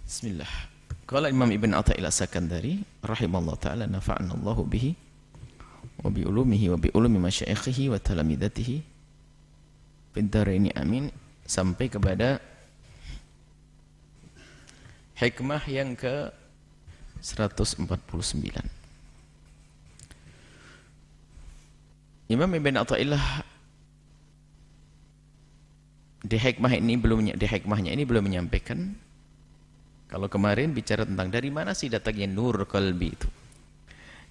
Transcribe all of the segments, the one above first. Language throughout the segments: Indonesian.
Bismillah. Qala Imam Ibn Athaillah Sakandari rahimallahu taala nafa'ana Allahu bihi wa bi ulumihi wa bi ulumi masyaikhihi wa talamidatihi fid dharaini amin, sampai kepada hikmah yang ke 149. Imam Ibn Athaillah di hikmahnya ini belum menyampaikan. Kalau kemarin bicara tentang dari mana sih datangnya nur qalbi itu.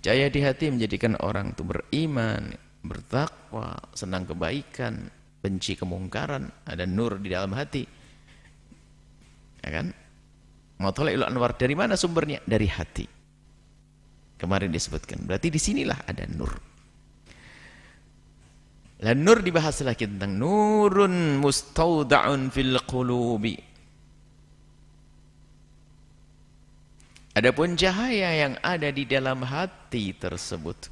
Cahaya di hati menjadikan orang itu beriman, bertakwa, senang kebaikan, benci kemungkaran, ada nur di dalam hati. Ya kan? Matala'il anwar, dari mana sumbernya? Dari hati. Kemarin disebutkan. Berarti disinilah ada nur. Dan nur dibahas lagi tentang nurun mustauda'un fil qulubi. Adapun cahaya yang ada di dalam hati tersebut,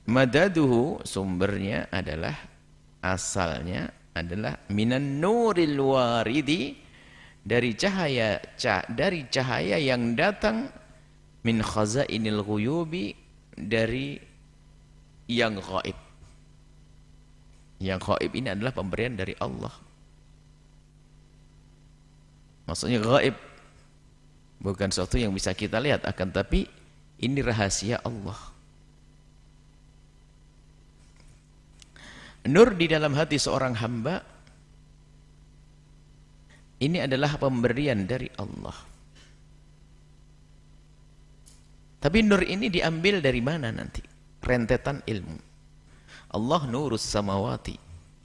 madaduhu, sumbernya adalah, asalnya adalah minan nuril waridi, dari cahaya yang datang min khazainil ghuyubi, dari yang gaib. Yang gaib ini adalah pemberian dari Allah. Maksudnya gaib bukan sesuatu yang bisa kita lihat, akan tapi ini rahasia Allah. Nur di dalam hati seorang hamba ini adalah pemberian dari Allah. Tapi nur ini diambil dari mana nanti? Rentetan ilmu. Allah nurus samawati.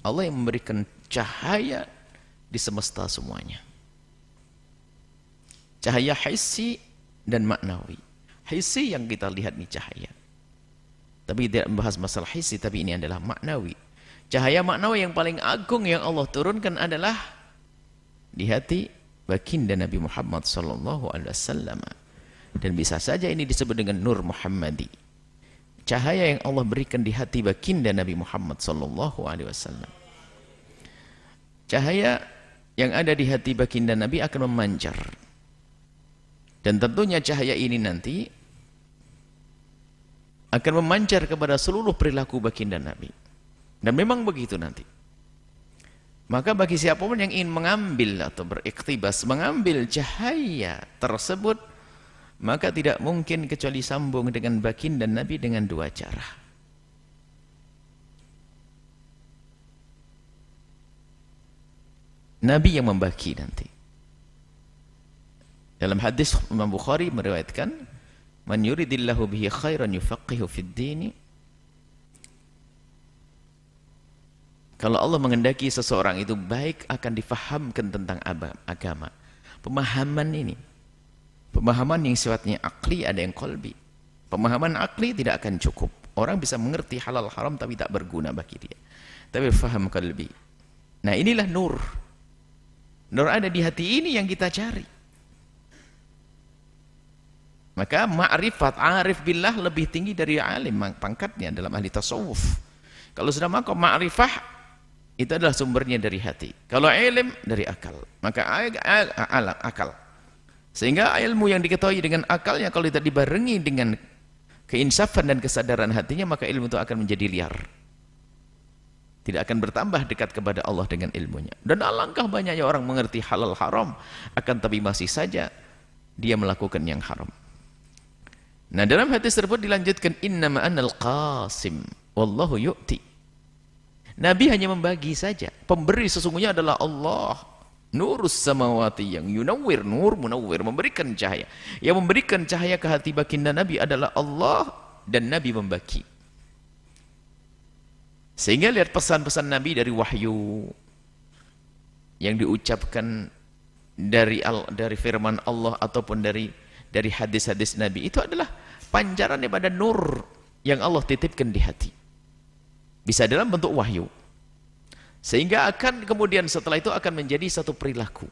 Allah yang memberikan cahaya di semesta semuanya. Cahaya hissi dan maknawi. Hissi yang kita lihat ini cahaya. Tapi tidak membahas masalah hissi, tapi ini adalah maknawi. Cahaya maknawi yang paling agung yang Allah turunkan adalah di hati baginda Nabi Muhammad sallallahu alaihi wasallam. Dan bisa saja ini disebut dengan nur Muhammadi. Cahaya yang Allah berikan di hati baginda Nabi Muhammad sallallahu alaihi wasallam. Cahaya yang ada di hati baginda Nabi akan memancar. Dan tentunya cahaya ini nanti akan memancar kepada seluruh perilaku baginda Nabi. Dan memang begitu nanti. Maka bagi siapapun yang ingin mengambil atau beriktibas, mengambil cahaya tersebut, maka tidak mungkin kecuali sambung dengan baginda Nabi dengan dua cara. Nabi yang membagi nanti. Dalam hadis Imam Bukhari meriwayatkan, man yuridillahu bihi khairan yufaqihu fid din. Kalau Allah menghendaki seseorang itu baik, akan difahamkan tentang agama. Pemahaman ini, pemahaman yang sifatnya akli, ada yang qalbi. Pemahaman akli tidak akan cukup. Orang bisa mengerti halal haram tapi tak berguna bagi dia. Tapi faham qalbi. Nah, inilah nur. Nur ada di hati ini yang kita cari. Maka ma'rifat, arif billah lebih tinggi dari alim pangkatnya dalam ahli tasawuf. Kalau sudah maqam ma'rifah, itu adalah sumbernya dari hati. Kalau ilm dari akal, maka akal. Sehingga ilmu yang diketahui dengan akalnya, kalau tidak dibarengi dengan keinsafan dan kesadaran hatinya, maka ilmu itu akan menjadi liar. Tidak akan bertambah dekat kepada Allah dengan ilmunya. Dan alangkah banyaknya orang mengerti halal haram, akan tapi masih saja dia melakukan yang haram. Nah, dalam hadis tersebut dilanjutkan, innama anal qasim wallahu yu'ti. Nabi hanya membagi saja. Pemberi sesungguhnya adalah Allah. Nurus samawati, yang yunawwir, nur munawwir, memberikan cahaya. Yang memberikan cahaya ke hati baginda Nabi adalah Allah, dan Nabi membagi. Sehingga lihat pesan-pesan Nabi dari wahyu yang diucapkan dari firman Allah ataupun dari hadis-hadis Nabi, itu adalah pancaran daripada nur yang Allah titipkan di hati. Bisa dalam bentuk wahyu. Sehingga akan kemudian setelah itu akan menjadi satu perilaku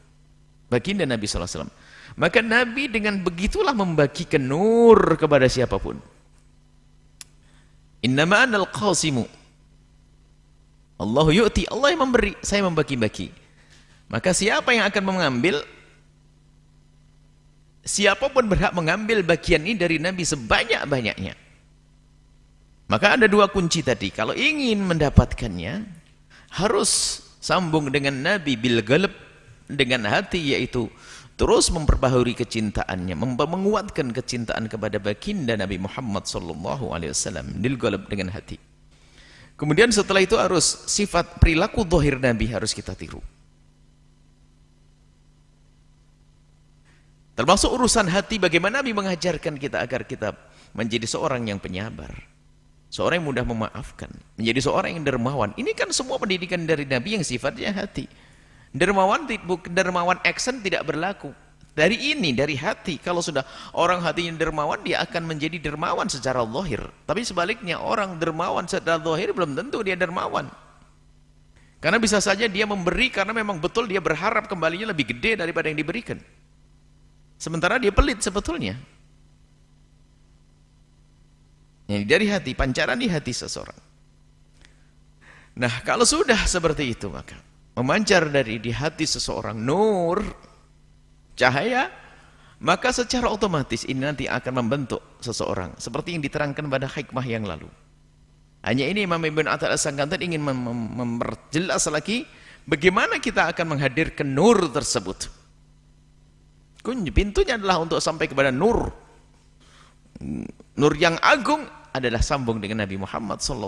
baginda Nabi SAW. Maka Nabi dengan begitulah membagikan nur kepada siapapun. Innama anal qasimu. Allahu yu'ti, Allah yang memberi, saya membagi-bagi. Maka siapa yang akan mengambil, siapapun berhak mengambil bagian ini dari Nabi sebanyak-banyaknya. Maka ada dua kunci tadi. Kalau ingin mendapatkannya, harus sambung dengan Nabi bil qalb, dengan hati, yaitu terus memperbaharui kecintaannya, menguatkan kecintaan kepada baginda Nabi Muhammad SAW bil qalb, dengan hati. Kemudian setelah itu harus sifat perilaku zahir Nabi harus kita tiru. Termasuk urusan hati, bagaimana Nabi mengajarkan kita agar kita menjadi seorang yang penyabar, seorang yang mudah memaafkan, menjadi seorang yang dermawan. Ini kan semua pendidikan dari Nabi yang sifatnya hati. Dermawan action tidak berlaku. Dari ini, dari hati. Kalau sudah orang hatinya dermawan, dia akan menjadi dermawan secara zahir. Tapi sebaliknya, orang dermawan secara zahir belum tentu dia dermawan. Karena bisa saja dia memberi karena memang betul dia berharap kembalinya lebih gede daripada yang diberikan. Sementara dia pelit sebetulnya. Ini dari hati, pancaran di hati seseorang. Nah, kalau sudah seperti itu, maka memancar dari di hati seseorang nur, cahaya, maka secara otomatis ini nanti akan membentuk seseorang seperti yang diterangkan pada hikmah yang lalu. Hanya ini Imam Ibn Attal As-Sakandar ingin memperjelas lagi bagaimana kita akan menghadirkan nur tersebut. Pintunya adalah untuk sampai kepada nur. Nur yang agung adalah sambung dengan Nabi Muhammad SAW.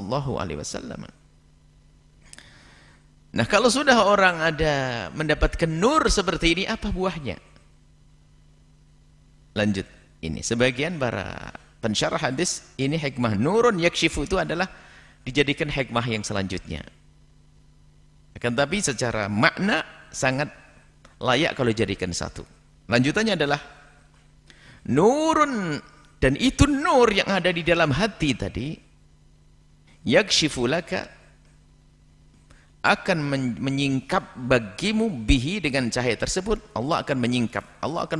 Nah, kalau sudah orang ada mendapatkan nur seperti ini, apa buahnya? Lanjut, ini sebagian para pensyarah hadis, ini hikmah nurun yakshifu itu adalah dijadikan hikmah yang selanjutnya. Akan tapi secara makna sangat layak kalau dijadikan satu. Lanjutannya adalah nurun, dan itu nur yang ada di dalam hati tadi, yakshifu laka, akan menyingkap bagimu bihi, dengan cahaya tersebut Allah akan menyingkap, Allah akan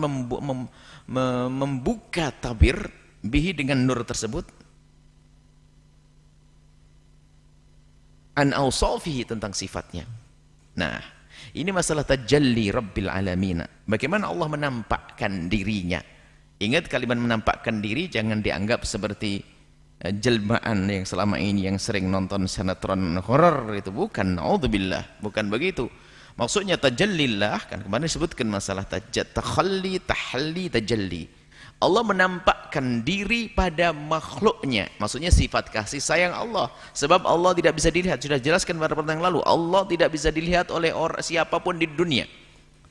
membuka tabir bihi, dengan nur tersebut, an awsafihi, tentang sifatnya. Nah, ini masalah tajalli Rabbil Alamin. Bagaimana Allah menampakkan dirinya. Ingat, kalimat menampakkan diri jangan dianggap seperti jelmaan yang selama ini yang sering nonton sinetron horor itu. Bukan, naudzubillah, bukan begitu. Maksudnya tajallillah, kan kemarin disebutkan masalah takhalli, tahalli, tajalli. Allah menampakkan diri pada makhluknya, maksudnya sifat kasih sayang Allah. Sebab Allah tidak bisa dilihat, sudah jelaskan pada pertemuan yang lalu, Allah tidak bisa dilihat oleh siapapun di dunia,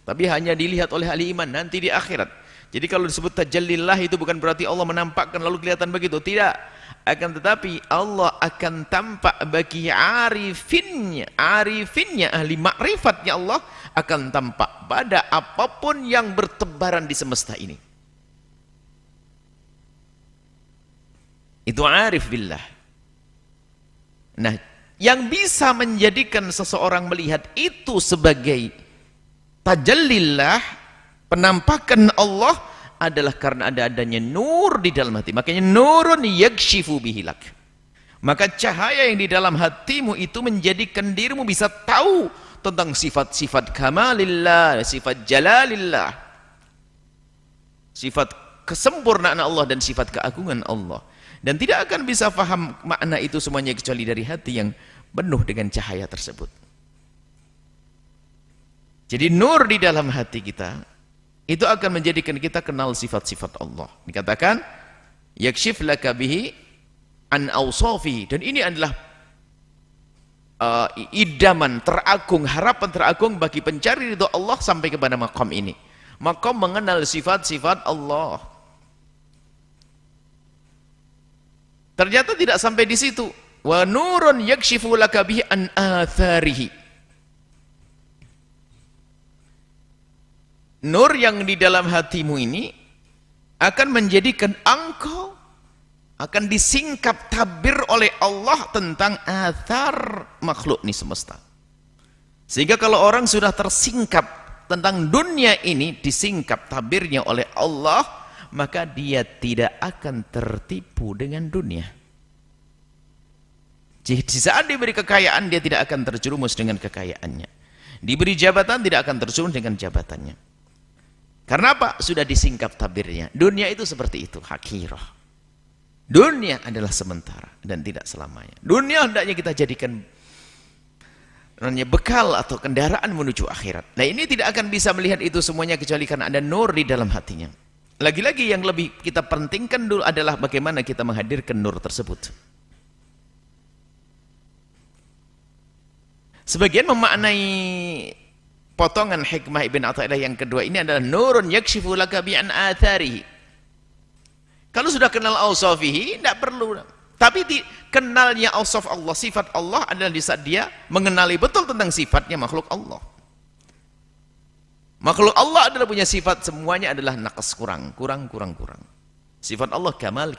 tapi hanya dilihat oleh ahli iman nanti di akhirat. Jadi kalau disebut tajallillah itu bukan berarti Allah menampakkan lalu kelihatan begitu, tidak. Akan tetapi Allah akan tampak bagi arifinnya, ahli makrifatnya, Allah akan tampak pada apapun yang bertebaran di semesta ini. Itu arif billah. Nah, yang bisa menjadikan seseorang melihat itu sebagai tajallillah, penampakan Allah, adalah karena adanya nur di dalam hati. Makanya nurun yakshifu bihi lak. Maka cahaya yang di dalam hatimu itu menjadikan dirimu bisa tahu tentang sifat-sifat kamalillah, sifat jalalillah, sifat kesempurnaan Allah dan sifat keagungan Allah. Dan tidak akan bisa faham makna itu semuanya kecuali dari hati yang penuh dengan cahaya tersebut. Jadi nur di dalam hati kita itu akan menjadikan kita kenal sifat-sifat Allah. Dikatakan yakshif laka bihi an awsafi, dan ini adalah idaman teragung, harapan teragung bagi pencari ridho Allah sampai kepada maqam ini. Maqam mengenal sifat-sifat Allah. Ternyata tidak sampai di situ. Wa nurun yakshifu laka bihi an atharihi. Nur yang di dalam hatimu ini akan menjadikan engkau akan disingkap tabir oleh Allah tentang athar makhluk ini semesta. Sehingga kalau orang sudah tersingkap tentang dunia ini, disingkap tabirnya oleh Allah, maka dia tidak akan tertipu dengan dunia. Jadi saat diberi kekayaan, dia tidak akan terjerumus dengan kekayaannya. Diberi jabatan tidak akan tersusun dengan jabatannya. Karena apa? Sudah disingkap tabirnya. Dunia itu seperti itu, hakirah. Dunia adalah sementara dan tidak selamanya. Dunia hendaknya kita jadikan bekal atau kendaraan menuju akhirat. Nah, ini tidak akan bisa melihat itu semuanya kecuali karena ada nur di dalam hatinya. Lagi-lagi yang lebih kita pentingkan dulu adalah bagaimana kita menghadirkan nur tersebut. Sebagian memaknai potongan hikmah Ibn Athaillah yang kedua ini adalah nurun yakshifu laka bi'an atharihi. Kalau sudah kenal awsafihi, tidak perlu. Tapi kenalnya awsaf Allah, sifat Allah adalah di saat dia mengenali betul tentang sifatnya makhluk Allah. Makhluk Allah adalah punya sifat, semuanya adalah naqas, kurang. Sifat Allah kamal.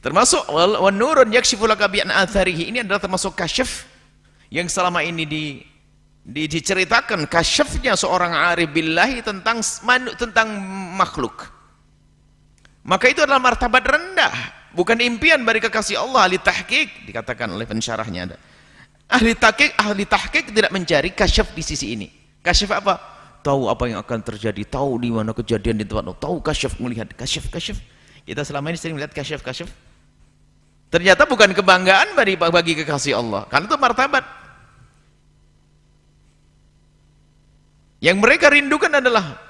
Termasuk wa nurun yakshifu laka bi'an atharihi, ini adalah termasuk kasyaf yang selama ini diceritakan kasyafnya seorang arif billahi tentang makhluk. Maka itu adalah martabat rendah, bukan impian bagi kekasih Allah. Ahli tahqiq dikatakan oleh pensyarahnya ada. Ahli tahqiq tidak mencari kasyaf di sisi ini. Kasyaf apa? Tahu apa yang akan terjadi, tahu di mana kejadian di tempat, tahu kasyaf, melihat kasyaf. Kita selama ini sering melihat kasyaf. Ternyata bukan kebanggaan bagi kekasih Allah, karena itu martabat. Yang mereka rindukan adalah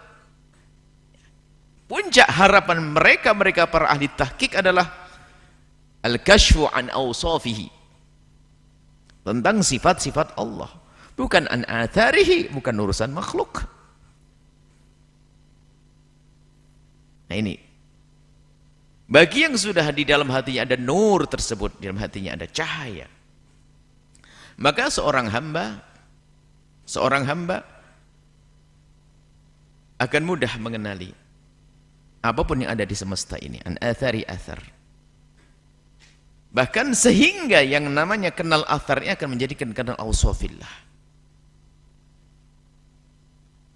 puncak harapan mereka para ahli tahqiq adalah al-kashfu an awsafihi, tentang sifat-sifat Allah, bukan an atharihi, bukan urusan makhluk. Nah, ini bagi yang sudah di dalam hatinya ada nur tersebut, di dalam hatinya ada cahaya, maka seorang hamba akan mudah mengenali apapun yang ada di semesta ini, an athari athar. Bahkan sehingga yang namanya kenal atharnya akan menjadikan kenal awsafillah.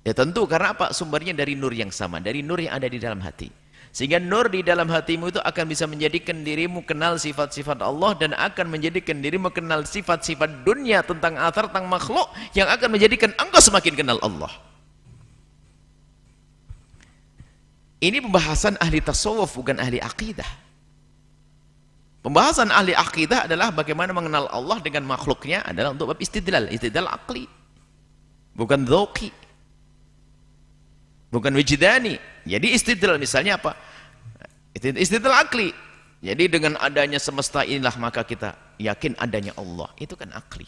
Ya tentu, karena apa? Sumbernya dari nur yang sama, dari nur yang ada di dalam hati. Sehingga nur di dalam hatimu itu akan bisa menjadikan dirimu kenal sifat-sifat Allah, dan akan menjadikan dirimu kenal sifat-sifat dunia tentang athar, tentang makhluk, yang akan menjadikan engkau semakin kenal Allah. Ini pembahasan ahli tasawuf, bukan ahli akidah. Pembahasan ahli akidah adalah bagaimana mengenal Allah dengan makhluknya adalah untuk bab istidlal akli, bukan dzauqi, bukan wijdani. Jadi istidlal misalnya apa? Istidlal akli. Jadi dengan adanya semesta inilah maka kita yakin adanya Allah. Itu kan akli.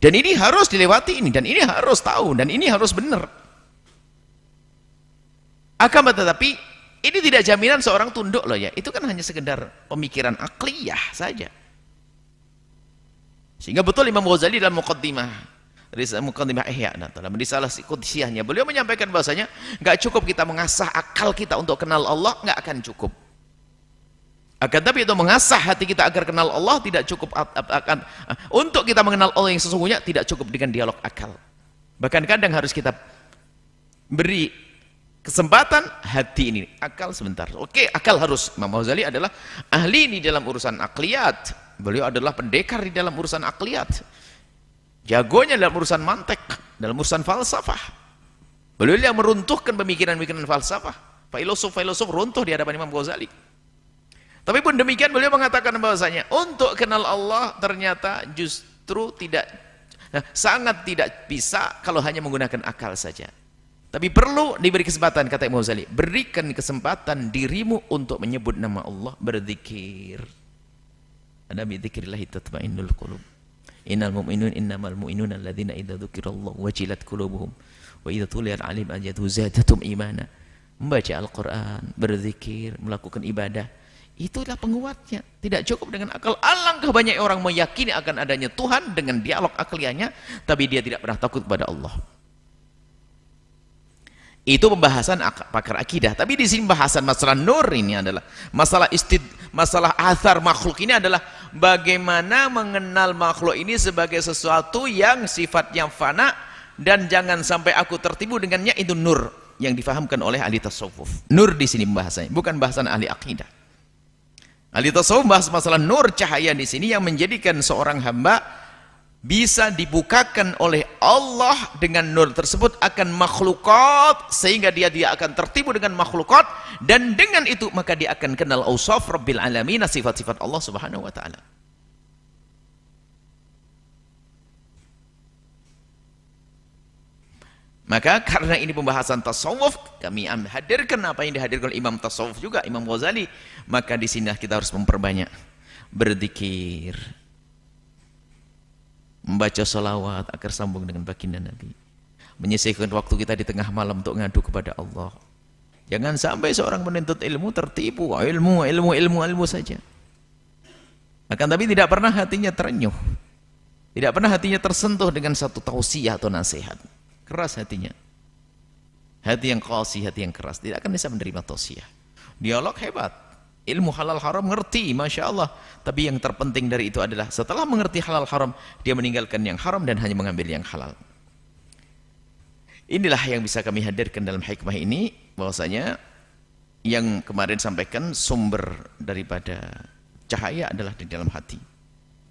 Dan ini harus dilewati ini, dan ini harus tahu, dan ini harus benar. Akan tetapi ini tidak jaminan seorang tunduk loh ya. Itu kan hanya sekedar pemikiran akliyah saja. Sehingga betul Imam Ghazali dalam Muqaddimah Ihya, dalam risalah Qudsiyahnya, beliau menyampaikan bahasanya nggak cukup kita mengasah akal kita untuk kenal Allah, nggak akan cukup. Akan tapi itu mengasah hati kita agar kenal Allah tidak cukup. Untuk kita mengenal Allah yang sesungguhnya tidak cukup dengan dialog akal. Bahkan kadang harus kita beri kesempatan hati ini, akal sebentar. Oke, akal harus. Imam Ghazali adalah ahli di dalam urusan akliyat. Beliau adalah pendekar di dalam urusan akliyat. Jagonya dalam urusan mantek, dalam urusan falsafah. Beliau yang meruntuhkan pemikiran-pemikiran falsafah. Filosof runtuh di hadapan Imam Ghazali. Tapi pun demikian beliau mengatakan bahwasanya untuk kenal Allah ternyata justru sangat tidak bisa kalau hanya menggunakan akal saja. Tapi perlu diberi kesempatan, kata Imam Ghazali, berikan kesempatan dirimu untuk menyebut nama Allah, berzikir. Ada bi dzikrillah tatmainnul qulub. Innamal mu'minun alladzina idza dzukirallahu wajilat qulubuhum wa idza tuliyat 'alaihim ayatuhu zadatum imana. Membaca Al-Qur'an, berzikir, melakukan ibadah, itulah penguatnya. Tidak cukup dengan akal. Alangkah banyak orang meyakini akan adanya Tuhan dengan dialog akliyahnya, tapi dia tidak pernah takut kepada Allah. Itu pembahasan pakar akidah. Tapi di sini bahasan masalah nur ini adalah masalah athar makhluk ini adalah bagaimana mengenal makhluk ini sebagai sesuatu yang sifatnya fana, dan jangan sampai aku tertipu dengannya. Itu nur yang difahamkan oleh ahli tasawuf. Nur di sini pembahasannya, bukan bahasan ahli akidah. Ahli tasawuf bahas masalah nur, cahaya di sini yang menjadikan seorang hamba bisa dibukakan oleh Allah dengan nur tersebut akan makhlukat, sehingga dia akan tertipu dengan makhlukat, dan dengan itu maka dia akan kenal ausaf Rabbil Alamin, sifat-sifat Allah Subhanahu wa taala. Maka karena ini pembahasan tasawuf, kami hadirkan apa yang dihadirkan Imam tasawuf juga, Imam Ghazali. Maka di sini kita harus memperbanyak berzikir, membaca salawat agar sambung dengan baginda Nabi, menyisihkan waktu kita di tengah malam untuk ngadu kepada Allah. Jangan sampai seorang menuntut ilmu tertipu, ilmu saja. Akan tapi tidak pernah hatinya terenyuh, tidak pernah hatinya tersentuh dengan satu tausiah atau nasihat. Keras hatinya, hati yang qasi, hati yang keras, tidak akan bisa menerima tausiah. Dialog hebat, ilmu halal haram ngerti, Masya Allah, tapi yang terpenting dari itu adalah setelah mengerti halal haram, dia meninggalkan yang haram dan hanya mengambil yang halal. Inilah yang bisa kami hadirkan dalam hikmah ini, bahwasanya yang kemarin sampaikan sumber daripada cahaya adalah di dalam hati,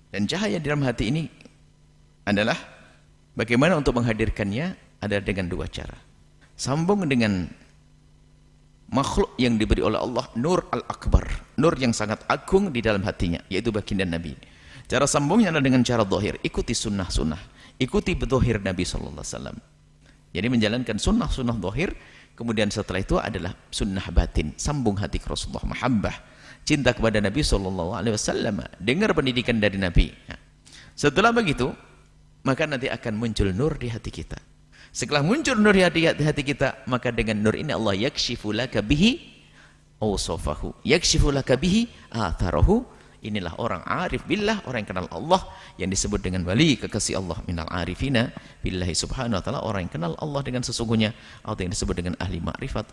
dan cahaya di dalam hati ini adalah bagaimana untuk menghadirkannya ada dengan dua cara. Sambung dengan makhluk yang diberi oleh Allah, nur al-akbar, nur yang sangat agung di dalam hatinya, yaitu baginda Nabi. Cara sambungnya adalah dengan cara zahir, ikuti sunnah-sunnah, ikuti zahir Nabi SAW. Jadi menjalankan sunnah-sunnah zahir, kemudian setelah itu adalah sunnah batin, sambung hati ke Rasulullah, mahabbah, cinta kepada Nabi SAW, dengar pendidikan dari Nabi. Setelah begitu, maka nanti akan muncul nur di hati kita. Setelah muncul nur di hati kita, maka dengan nur ini Allah yakshifu laka bihi awsafahu, yakshifu laka bihi atharahu. Inilah orang arif billah, orang yang kenal Allah, yang disebut dengan wali kekasih Allah, minal arifina billahi subhanahu wa ta'ala, orang yang kenal Allah dengan sesungguhnya, atau yang disebut dengan ahli ma'rifat.